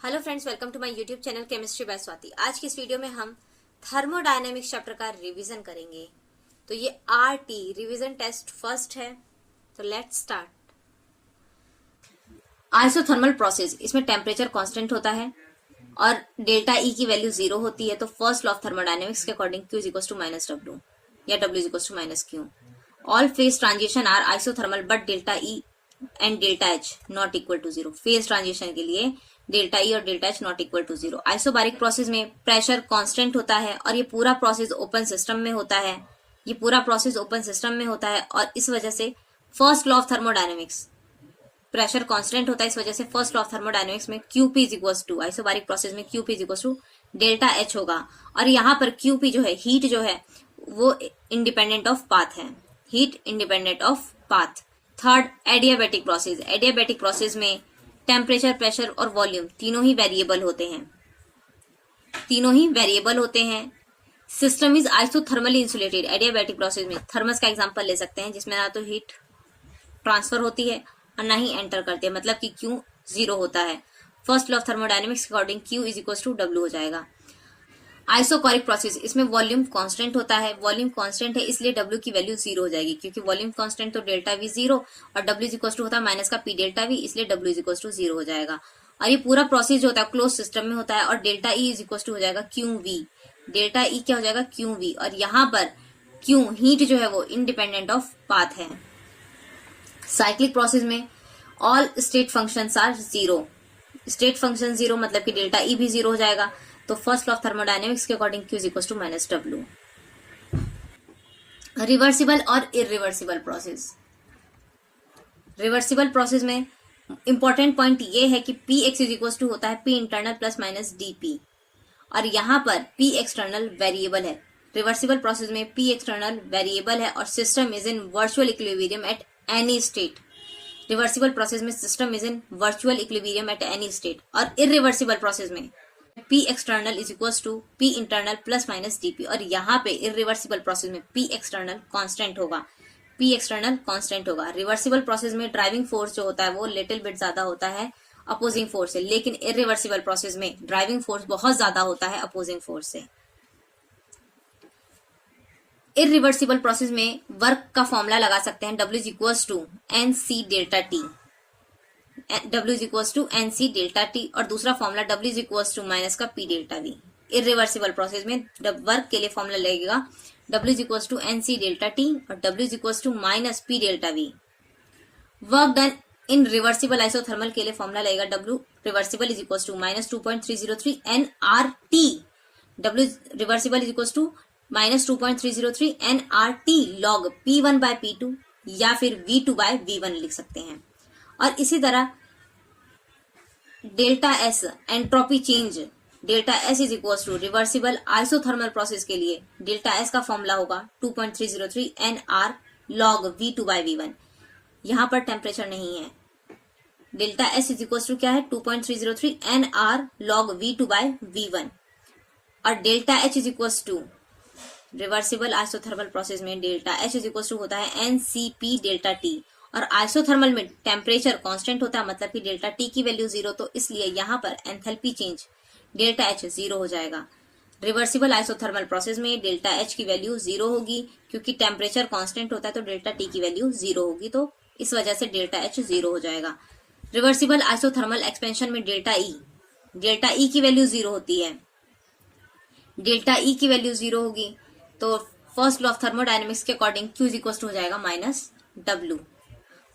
Hello friends, welcome to my YouTube channel chemistry by Swati. आज की इस वीडियो में हम थर्मोडायनेमिक्स चैप्टर का रिवीजन करेंगे। तो ये आरटी रिवीजन टेस्ट फर्स्ट है, तो लेट्स स्टार्ट। आइसोथर्मल प्रोसेस, इसमें टेम्परेचर कांस्टेंट होता है और डेल्टा ई की वैल्यू 0 होती है। तो फर्स्ट लॉ ऑफ थर्मोडायनेमिक्स के according Q is to minus W या W is to minus Q. All phase transition are isothermal but delta E and delta H not equal to 0। Phase transition के लिए delta E और delta H not equal to 0। Isobaric process में pressure constant होता है और ये पूरा process open system में होता है। और इस वजह से first law of thermodynamics, pressure constant होता है, इस वजह से फर्स्ट लॉ ऑफ थर्मोडायनेमिक्स में QP is equal to, isobaric process में QP is equal to delta H होगा। और यहाँ पर QP जो है, हीट जो है वो इंडिपेंडेंट ऑफ पाथ है, heat independent of path. Third, adiabatic process. Adiabatic process में टेम्परेचर, प्रेशर और वॉल्यूम तीनों ही वेरिएबल होते हैं। System is isothermally insulated. Adiabatic process में थर्मस का एग्जांपल ले सकते हैं, जिसमें ना तो हीट ट्रांसफर होती है और ना ही एंटर करती है, मतलब कि Q 0 होता है। फर्स्ट लॉ ऑफ थर्मोडायनेमिक्स के according Q is equal to W हो जाएगा। आइसोकोरिक प्रोसेस, इसमें वॉल्यूम कांस्टेंट होता है। वॉल्यूम कांस्टेंट है इसलिए W की वैल्यू 0 हो जाएगी, क्योंकि वॉल्यूम कांस्टेंट तो डेल्टा V 0 और W इज इक्वल टू होता है माइनस का P डेल्टा V, इसलिए W इज इक्वल टू 0 हो जाएगा। और ये पूरा प्रोसेस जो होता है क्लोज सिस्टम में होता है और delta E is equal to हो जाएगा QV। डेल्टा E क्या हो जाएगा? QV। और यहाँ पर Q हीट जो है वो इंडिपेंडेंट ऑफ पाथ है। साइक्लिक प्रोसेस में all state functions are 0। State function 0 मतलब कि डेल्टा E भी 0 हो जाएगा। तो फर्स्ट लॉ ऑफ थर्मोडायनेमिक्स के according Q is equal to minus W। Reversible और इरिवर्सिबल प्रोसेस। रिवर्सिबल प्रोसेस में इंपॉर्टेंट पॉइंट ये है कि Px इज इक्वल टू होता है P internal plus minus DP, और यहाँ पर P एक्सटर्नल वेरिएबल है। रिवर्सिबल प्रोसेस में P एक्सटर्नल वेरिएबल है और system is in virtual equilibrium at any state. Reversible process में system is in virtual equilibrium at any state. और irreversible process में P external is equal to P internal plus minus DP, और यहाँ पे irreversible process में P external constant होगा। Reversible process में driving force जो होता है वो लिटिल बिट ज्यादा होता है अपोजिंग फोर्स से, लेकिन इरिवर्सिबल प्रोसेस में ड्राइविंग फोर्स बहुत ज्यादा होता है अपोजिंग फोर्स से। इरिवर्सिबल प्रोसेस में वर्क का फॉर्मूला लगा सकते हैं, W is equal to NC delta T। W is equal to NC delta T, और दूसरा formula W is equal to minus का P delta V। Irreversible process में वर्क के लिए फॉर्मूला लगेगा W is equal to NC delta T और W is equal to minus P delta V। Work done in reversible isothermal के लिए formula लगेगा W reversible is equal to minus 2.303 nRT। W reversible is equal to minus 2.303 nRT log P1 by P2 या फिर V2 by V1 लिख सकते हैं। और इसी तरह delta S entropy change, delta S is equal to reversible isothermal process के लिए डेल्टा S का फॉर्मूला होगा 2.303 nR log V2 by V1। यहाँ पर टेम्परेचर नहीं है। Delta S is equal to क्या है? 2.303 nR log V2 by V1। और delta H is equal to reversible isothermal process में delta H is equal to होता है NCP डेल्टा T, और आइसोथर्मल में टेम्परेचर कांस्टेंट होता है, मतलब कि डेल्टा T की वैल्यू 0, तो इसलिए यहाँ पर एंथैल्पी चेंज डेल्टा H 0 हो जाएगा। रिवर्सिबल आइसोथर्मल प्रोसेस में डेल्टा H की वैल्यू 0 होगी, क्योंकि टेम्परेचर कांस्टेंट होता है तो डेल्टा T की वैल्यू 0 होगी, तो इस वजह से डेल्टा H 0 हो जाएगा। रिवर्सिबल आइसोथर्मल एक्सपेंशन में डेल्टा E की वैल्यू 0 होती है। डेल्टा E की वैल्यू 0 होगी, तो फर्स्ट लॉ ऑफ थर्मोडायनेमिक्स के according Q is equal to हो जाएगा minus W।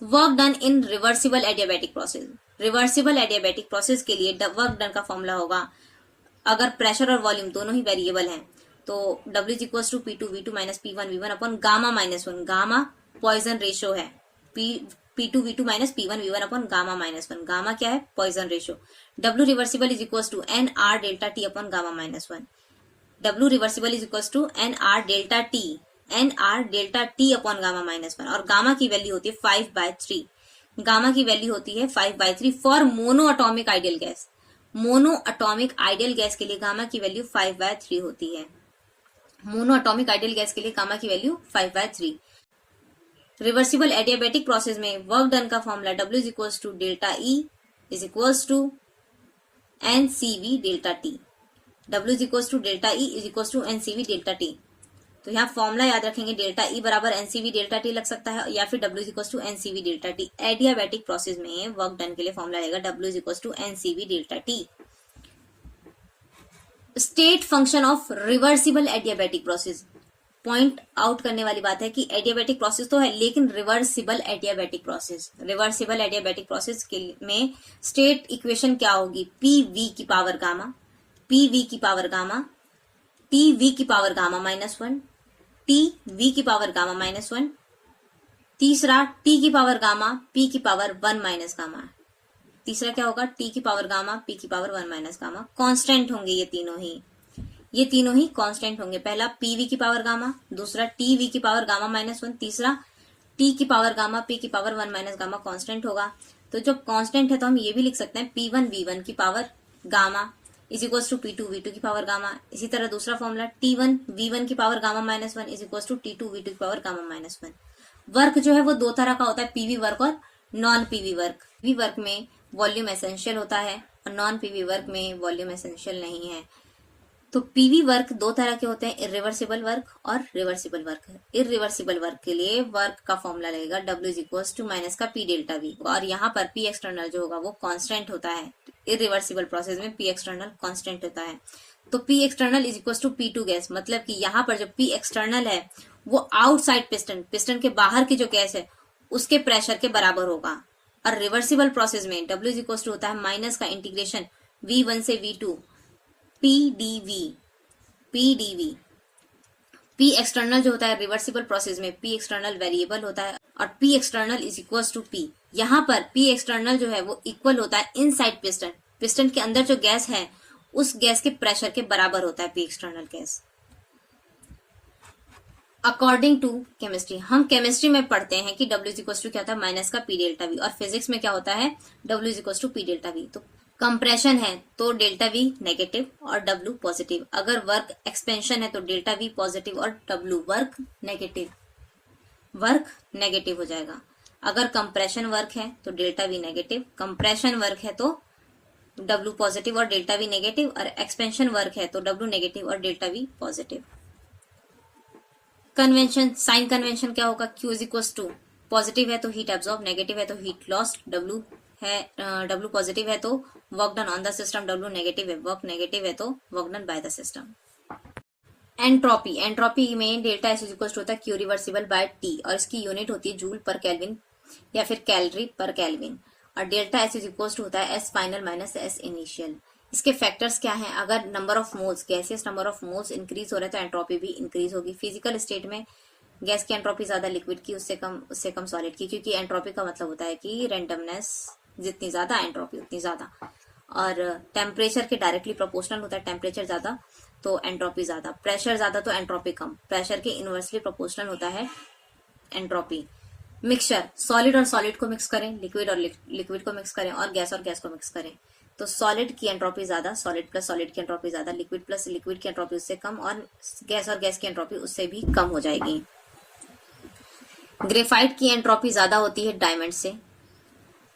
Work done in reversible adiabatic process. Reversible adiabatic process के लिए वर्क डन का फॉर्मूला होगा, अगर प्रेशर और वॉल्यूम दोनों ही वेरिएबल हैं तो W is equal to P2 V2 minus P1 V1 upon gamma minus 1। Gamma Poisson ratio है, P2 V2 minus P1 V1 upon gamma minus 1। Gamma क्या है? Poisson ratio. W reversible is equal to NR delta T upon gamma minus 1। W reversible is equal to NR delta T upon gamma minus 1, और gamma की value होती है 5/3। Gamma की value होती है 5/3 for mono atomic ideal gas. Mono atomic ideal gas के लिए gamma की वैल्यू 5/3 होती है। मोनो अटोमिक आइडियल गैस के लिए गामा की वैल्यू 5/3। रिवर्सिबल एडियाबैटिक प्रोसेस में वर्क डन का formula W is equal to delta E is equal to N C V delta T. W is equal to delta E is equal to N C V delta T. तो यहाँ formula याद रखेंगे, delta E बराबर NCV delta T लग सकता है, या फिर W is equal to NCV delta T. Adiabatic process में वर्क डन के लिए फॉर्मूला रहेगा W is equal to NCV delta T. State function of reversible adiabatic process. Point out करने वाली बात है कि एडियाबैटिक प्रोसेस तो है, लेकिन reversible adiabatic process, reversible adiabatic process के में स्टेट इक्वेशन क्या होगी? पी वी की पावर गामा, पी वी की पावर गामा, टी वी की पावर गामा -1, टी वी की पावर गामा -1, तीसरा टी की पावर गामा पी की पावर 1 माइनस गामा। तीसरा क्या होगा? टी की पावर गामा पी की पावर 1 माइनस गामा। कांस्टेंट होंगे ये तीनों ही कांस्टेंट होंगे। पहला पी वी की पावर गामा, दूसरा टी वी की पावर गामा -1, तीसरा टी की पावर गामा पी की पावर 1 माइनस गामा कांस्टेंट होगा। तो जब कांस्टेंट है तो हम ये भी लिख सकते हैं P1 V1 की power gamma is equal to P2 V2 की पावर गामा। इसी तरह दूसरा फॉर्मूला T1 V1 की power gamma -1 is equal to T2 V2 की पावर गामा -1। वर्क जो है वो दो तरह का होता है, पीवी वर्क और non PV work. PV work में वॉल्यूम एसेंशियल होता है और नॉन पीवी वर्क में वॉल्यूम एसेंशियल नहीं है। तो पीवी वर्क दो तरह के होते हैं, इरिवर्सिबल वर्क और रिवर्सिबल वर्क। इरिवर्सिबल वर्क के लिए वर्क का फॉर्मूला लगेगा W is equal to minus का P डेल्टा V, और यहाँ पर P एक्सटर्नल जो होगा वो कांस्टेंट होता है। इरिवर्सिबल प्रोसेस में P एक्सटर्नल कांस्टेंट होता है। तो P external is equal to P2 gas, मतलब कि यहाँ पर जो P एक्सटर्नल है वो आउटसाइड पिस्टन, पिस्टन के बाहर की जो गैस है उसके प्रेशर के बराबर होगा। और रिवर्सिबल प्रोसेस में W इज इक्वल टू होता है माइनस का इंटीग्रेशन V1 से V2 PdV। P एक्सटर्नल जो होता है रिवर्सिबल प्रोसेस में P एक्सटर्नल वेरिएबल होता है और P external is equal to P। यहाँ पर P एक्सटर्नल जो है वो इक्वल होता है इनसाइड पिस्टन, पिस्टन के अंदर जो गैस है उस गैस के प्रेशर के बराबर होता है P external gas. According to chemistry, हम केमिस्ट्री में पढ़ते हैं कि W इज इक्वल टू क्या होता है माइनस का P डेल्टा V, और फिजिक्स में क्या होता है W is equal to P delta V। तो कंप्रेशन है तो डेल्टा V नेगेटिव और W पॉजिटिव। अगर वर्क एक्सपेंशन है तो डेल्टा V पॉजिटिव और W वर्क नेगेटिव हो जाएगा। अगर कंप्रेशन वर्क है तो delta V negative, compression work है तो W पॉजिटिव और डेल्टा V नेगेटिव, और एक्सपेंशन वर्क है तो W नेगेटिव और delta V positive. Convention, sign convention क्या होगा? Q is equal to positive है तो हीट एब्जॉर्ब, नेगेटिव है तो हीट लॉस्ट। W पॉजिटिव है तो work done on the system, W negative है, वर्क नेगेटिव है तो work done by the system. Entropy, entropy में delta S is equal to होता है Q रिवर्सिबल बाय T, और इसकी यूनिट होती है जूल पर केल्विन या फिर कैलोरी पर केल्विन। और delta S is equal to होता है S final minus S initial. इसके फैक्टर्स क्या हैं? अगर number of moles, gaseous number of moles increase हो रहा है तो एंट्रोपी भी इंक्रीज होगी। फिजिकल स्टेट में गैस की एंट्रोपी ज्यादा, लिक्विड की उससे कम सॉलिड की, क्योंकि एंट्रोपी का मतलब होता है कि रैंडमनेस जितनी ज्यादा एंट्रोपी उतनी ज्यादा, और टेम्परेचर के डायरेक्टली प्रोपोर्शनल होता है। टेम्परेचर ज्यादा तो एंट्रोपी ज्यादा, प्रेशर ज्यादा तो एंट्रोपी कम, प्रेशर के इनवर्सली प्रोपोर्शनल होता है एंट्रोपी। मिक्सचर, सॉलिड और सॉलिड को मिक्स करें, लिक्विड और लिक्विड को मिक्स करें, और गैस को मिक्स करें तो सॉलिड की एंट्रोपी ज्यादा, सॉलिड प्लस सॉलिड की एंट्रोपी ज्यादा, लिक्विड प्लस लिक्विड की एंट्रोपी उससे कम, और गैस की एंट्रोपी उससे भी कम हो जाएगी। ग्रेफाइट की एंट्रोपी ज्यादा होती है डायमंड से,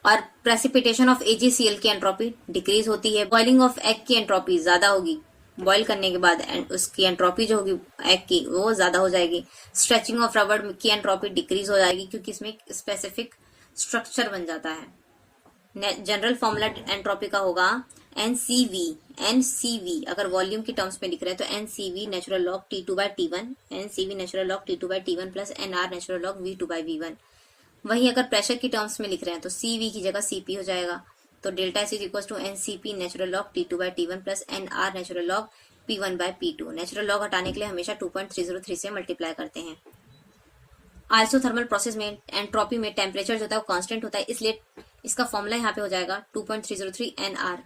और प्रेसिपिटेशन ऑफ AgCl की एंट्रोपी डिक्रीज होती है। बॉइलिंग ऑफ एग की एंट्रोपी ज्यादा होगी, बॉईल करने के बाद उसकी एंट्रोपी जो होगी एग की वो ज्यादा हो जाएगी। स्ट्रेचिंग ऑफ रबर की एंट्रोपी डिक्रीज हो जाएगी क्योंकि इसमें स्पेसिफिक स्ट्रक्चर बन जाता है। जनरल फॉर्मूला एंट्रोपी का होगा NCV। अगर वॉल्यूम की टर्म्स में लिख रहे हैं तो NCV natural log T2 by T1, NCV natural log T2 by T1 plus NR natural log V2 by V1। वहीं अगर प्रेशर की टर्म्स में लिख रहे हैं तो CV की जगह CP हो जाएगा। तो delta S is equal to NCP natural log T2 by T1 plus NR natural log P1 by P2। Natural log हटाने के लिए हमेशा 2.303 से मल्टीप्लाई करते हैं। आइसोथर्मल प्रोसेस में एंट्रोपी में टेम्परेचर जो होता है वो कांस्टेंट होता है, इसलिए इसका फॉर्मूला यहाँ पे हो जाएगा 2.303 NR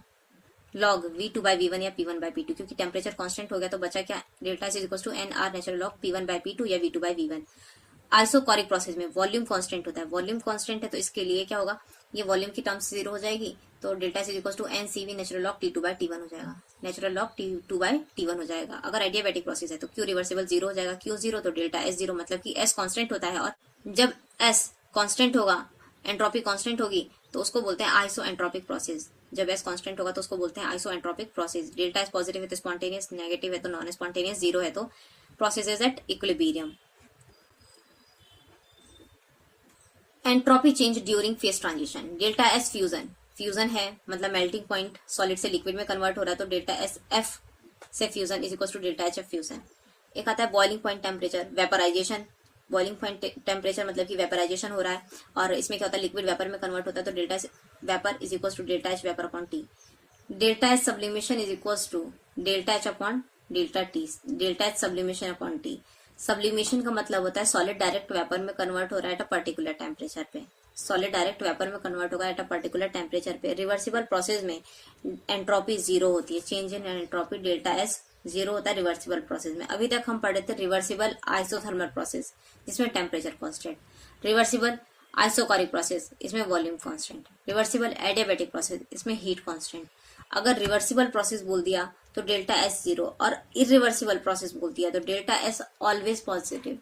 log V2 by V1 या P1 बाय P2, क्योंकि टेम्परेचर कांस्टेंट हो गया तो बचा क्या? Delta S is equal to NR natural log P1 by P2 या V2 by V1। Isochoric process में वॉल्यूम कांस्टेंट होता है, वॉल्यूम कांस्टेंट है तो इसके लिए क्या होगा? ये वॉल्यूम की टर्म्स 0 हो जाएगी, तो delta S is equal to NCV natural log T2 by T1 हो जाएगा, natural log T2 by T1 हो जाएगा। अगर एडियाबैटिक प्रोसेस है तो Q रिवर्सिबल 0 हो जाएगा, Q 0 तो डेल्टा S 0, मतलब कि S कांस्टेंट होता है, और जब S कांस्टेंट होगा, एंट्रोपी कांस्टेंट होगी तो उसको बोलते हैं आइसो एंट्रोपिक प्रोसेस। जब एस कांस्टेंट होगा तो उसको बोलते हैं आइसोएंट्रोपिक प्रोसेस। डेल्टा एस पॉजिटिव है तो स्पॉन्टेनियस, नेगेटिव है तो नॉन स्पॉन्टेनियस, जीरो है तो process is at equilibrium. Entropy change during phase transition. Delta S fusion, fusion है मतलब मेल्टिंग पॉइंट सॉलिड से लिक्विड में कन्वर्ट हो रहा है, तो डेल्टा एस एफ से fusion is equal to delta H F fusion. एक आता है boiling point temperature, vaporization. Boiling point temperature मतलब कि वेपराइजेशन हो रहा है और इसमें क्या होता है, लिक्विड वेपर में कन्वर्ट होता है, तो delta S vapour is equal to delta H vapour upon T. Delta H sublimation is equal to delta H upon delta T, delta H sublimation upon T. Sublimation का मतलब होता है solid direct vapour में convert हो रहा है at a particular temperature पे, solid direct vapour में कन्वर्ट होगा एट अ पर्टिकुलर टेम्परेचर पे। रिवर्सिबल प्रोसेस में एंट्रोपी जीरो होती है, change in entropy delta S zero होता है रिवर्सिबल प्रोसेस में। अभी तक हम पढ़े थे रिवर्सिबल आइसोथर्मल प्रोसेस जिसमें temperature constant, reversible isochoric process इसमें volume constant, reversible adiabatic process इसमें हीट कांस्टेंट। अगर रिवर्सिबल प्रोसेस बोल दिया तो डेल्टा एस जीरो, और इरिवर्सिबल प्रोसेस बोल दिया तो डेल्टा एस ऑलवेज पॉजिटिव।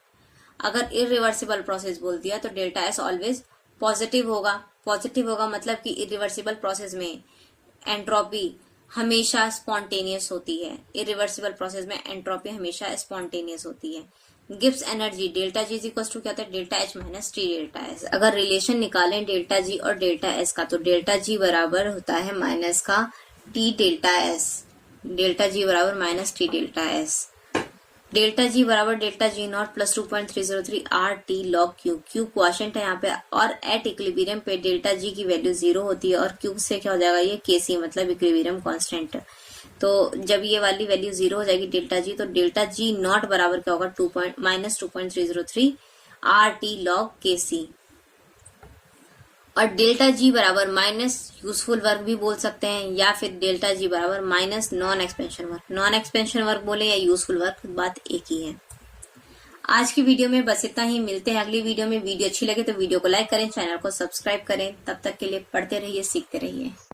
अगर इरिवर्सिबल प्रोसेस बोल दिया तो डेल्टा एस ऑलवेज पॉजिटिव होगा। पॉजिटिव होगा मतलब कि इरिवर्सिबल प्रोसेस में एंट्रोपी हमेशा स्पॉन्टेनियस होती है, इरिवर्सिबल प्रोसेस में एंट्रोपी हमेशा स्पॉन्टेनियस होती है। Gibbs energy delta G is equal to क्या होता है, delta H minus T delta S. अगर रिलेशन निकालें डेल्टा जी और डेल्टा एस का तो डेल्टा जी बराबर होता है माइनस का T delta S, delta G बराबर minus T delta S. Delta G बराबर delta G naught plus 2.303 R T log Q, Q quotient है यहाँ पे, और एट इक्विलिब्रियम पे डेल्टा जी की वैल्यू जीरो होती है और क्यू से क्या हो जाएगा, ये केसी मतलब इक्विलिब्रियम कांस्टेंट। तो जब ये वाली वैल्यू जीरो हो जाएगी डेल्टा जी, तो डेल्टा जी नॉट बराबर क्या होगा, माइनस 2.303 आर टी लॉग के सी। और डेल्टा जी बराबर माइनस यूजफुल वर्क भी बोल सकते हैं, या फिर डेल्टा जी बराबर minus non expansion work. Non expansion work बोले या यूजफुल वर्क, बात एक ही है। आज की वीडियो में बस इतना ही, मिलते हैं अगली वीडियो में। वीडियो अच्छी लगे तो वीडियो को लाइक करें, चैनल को सब्सक्राइब करें। तब तक के लिए पढ़ते रहिए, सीखते रहिए।